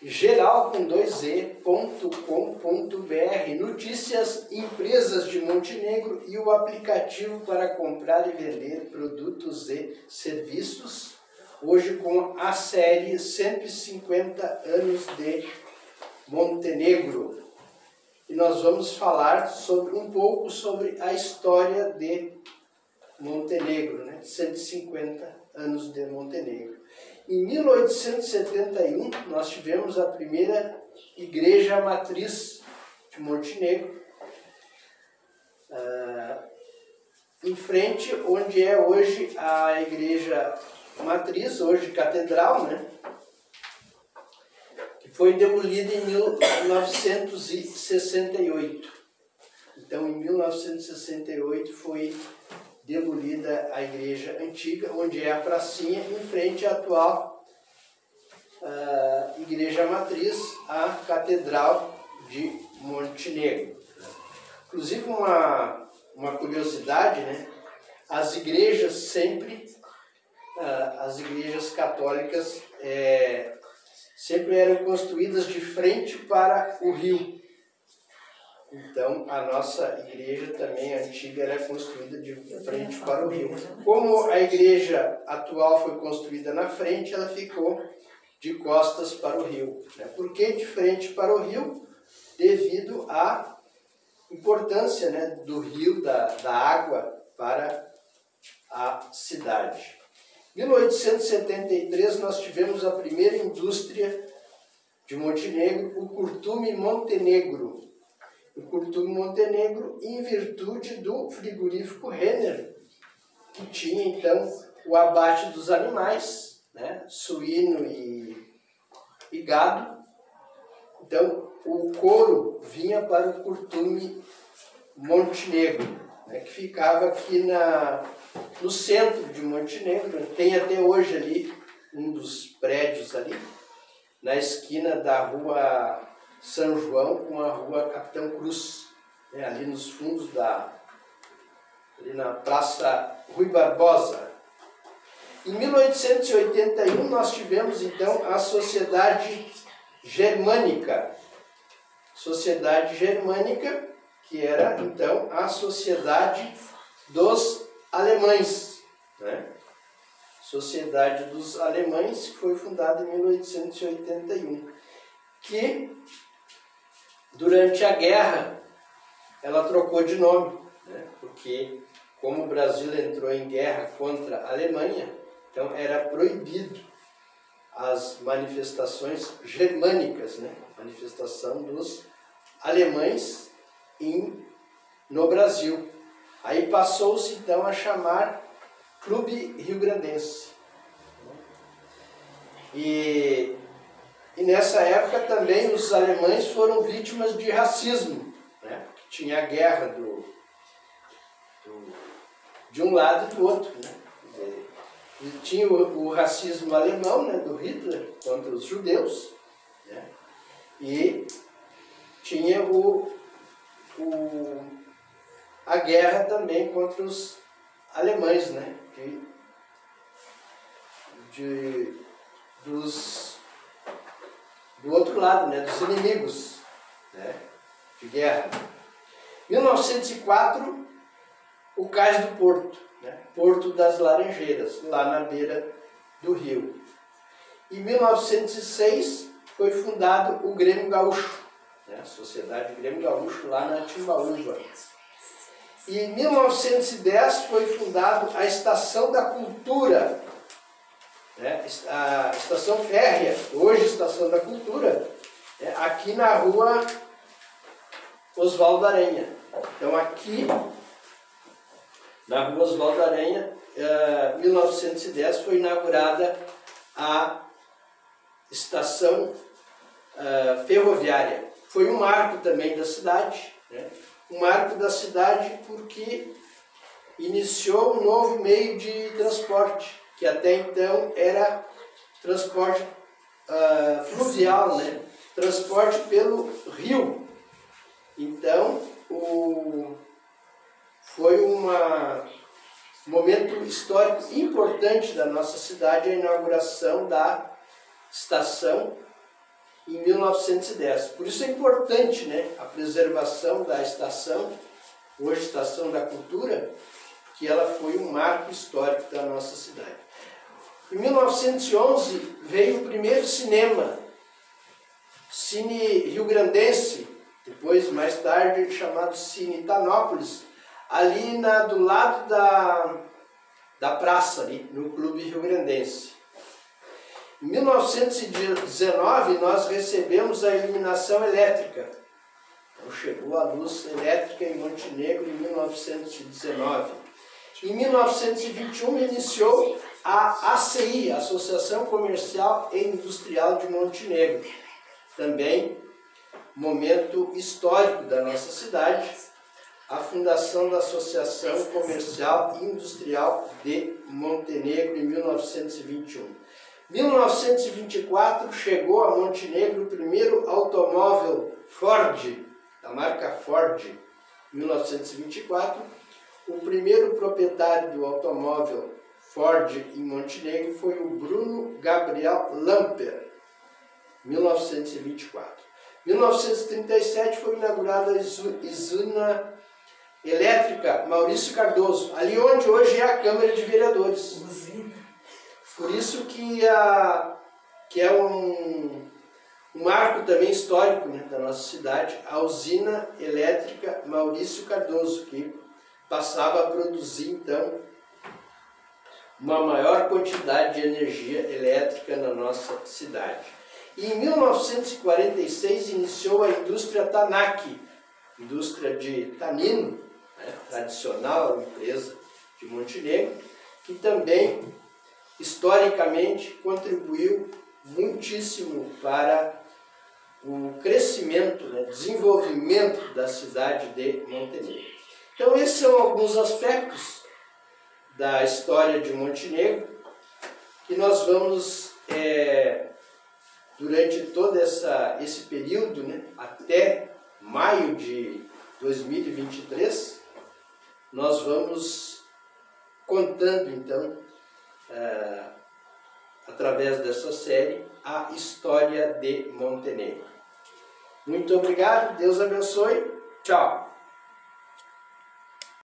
geral com 2z.com.br, notícias, empresas de Montenegro e o aplicativo para comprar e vender produtos e serviços. Hoje com a série 150 anos de Montenegro. E nós vamos falar um pouco sobre a história de Montenegro, né? 150 anos de Montenegro. Em 1871, nós tivemos a primeira igreja matriz de Montenegro, em frente onde é hoje a igreja matriz, hoje catedral, né? Que foi demolida em 1968. Então, em 1968 foi demolida a igreja antiga, onde é a pracinha, em frente à atual igreja matriz, a Catedral de Montenegro. Inclusive, uma curiosidade, né? As igrejas sempre, as igrejas católicas sempre eram construídas de frente para o rio. Então, a nossa igreja também antiga era construída de frente para o rio. Como a igreja atual foi construída na frente, ela ficou de costas para o rio. Por que de frente para o rio? Devido à importância, né, do rio, da água para a cidade. Em 1873, nós tivemos a primeira indústria de Montenegro, o Curtume Montenegro. O Curtume Montenegro, em virtude do frigorífico Renner, que tinha então o abate dos animais, né, suíno e gado. Então o couro vinha para o Curtume Montenegro, né, que ficava aqui no centro de Montenegro. Tem até hoje ali um dos prédios ali, na esquina da rua São João com a rua Capitão Cruz, né, ali nos fundos ali na Praça Rui Barbosa. Em 1881 nós tivemos então a Sociedade Germânica. Sociedade Germânica, que era então a Sociedade dos Alemães, né? Sociedade dos Alemães, que foi fundada em 1881, que durante a guerra ela trocou de nome, né? Porque como o Brasil entrou em guerra contra a Alemanha, então era proibido as manifestações germânicas, né? Manifestação dos alemães no Brasil. Aí passou-se então a chamar Clube Rio-Grandense. E nessa época também os alemães foram vítimas de racismo, né? Tinha a guerra de um lado e do outro, né? E tinha o racismo alemão, né, do Hitler contra os judeus, né? E tinha a guerra também contra os alemães, né? Do outro lado, né, dos inimigos, né, de guerra. Em 1904, o Cais do Porto, né, Porto das Laranjeiras, lá na beira do rio. Em 1906, foi fundado o Grêmio Gaúcho, né, a Sociedade Grêmio Gaúcho, lá na Timbaúba. E em 1910 foi fundado a Estação da Cultura, né, a Estação Férrea, hoje Estação da Cultura, né, aqui na rua Oswaldo Aranha. Então aqui na rua Oswaldo Aranha, em 1910 foi inaugurada a estação ferroviária. Foi um marco também da cidade, né? Um marco da cidade porque iniciou um novo meio de transporte, que até então era transporte fluvial, né? Transporte pelo rio. Então, foi um momento histórico importante da nossa cidade, a inauguração da estação em 1910. Por isso é importante, né, a preservação da estação, hoje Estação da Cultura, que ela foi um marco histórico da nossa cidade. Em 1911 veio o primeiro cinema, Cine Rio-Grandense, depois mais tarde chamado Cine Hitanópolis, ali do lado da praça, ali, no Clube Rio-Grandense. Em 1919 nós recebemos a iluminação elétrica. Então chegou a luz elétrica em Montenegro em 1919. Em 1921 iniciou a ACI, Associação Comercial e Industrial de Montenegro. Também momento histórico da nossa cidade, a fundação da Associação Comercial e Industrial de Montenegro em 1921. 1924 chegou a Montenegro o primeiro automóvel Ford, da marca Ford. Em 1924, o primeiro proprietário do automóvel Ford em Montenegro foi o Bruno Gabriel Lamper, 1924. 1937 foi inaugurada a usina elétrica Maurício Cardoso, ali onde hoje é a Câmara de Vereadores. Por isso que é um marco também histórico, né, da nossa cidade, a usina elétrica Maurício Cardoso, que passava a produzir então uma maior quantidade de energia elétrica na nossa cidade. E em 1946 iniciou a indústria Tanac, indústria de tanino, né, tradicional empresa de Montenegro, que também historicamente contribuiu muitíssimo para o crescimento, né, desenvolvimento da cidade de Montenegro. Então esses são alguns aspectos da história de Montenegro que nós vamos, durante todo esse período, né, até maio de 2023, nós vamos contando então, através dessa série, a história de Montenegro. Muito obrigado, Deus abençoe, tchau!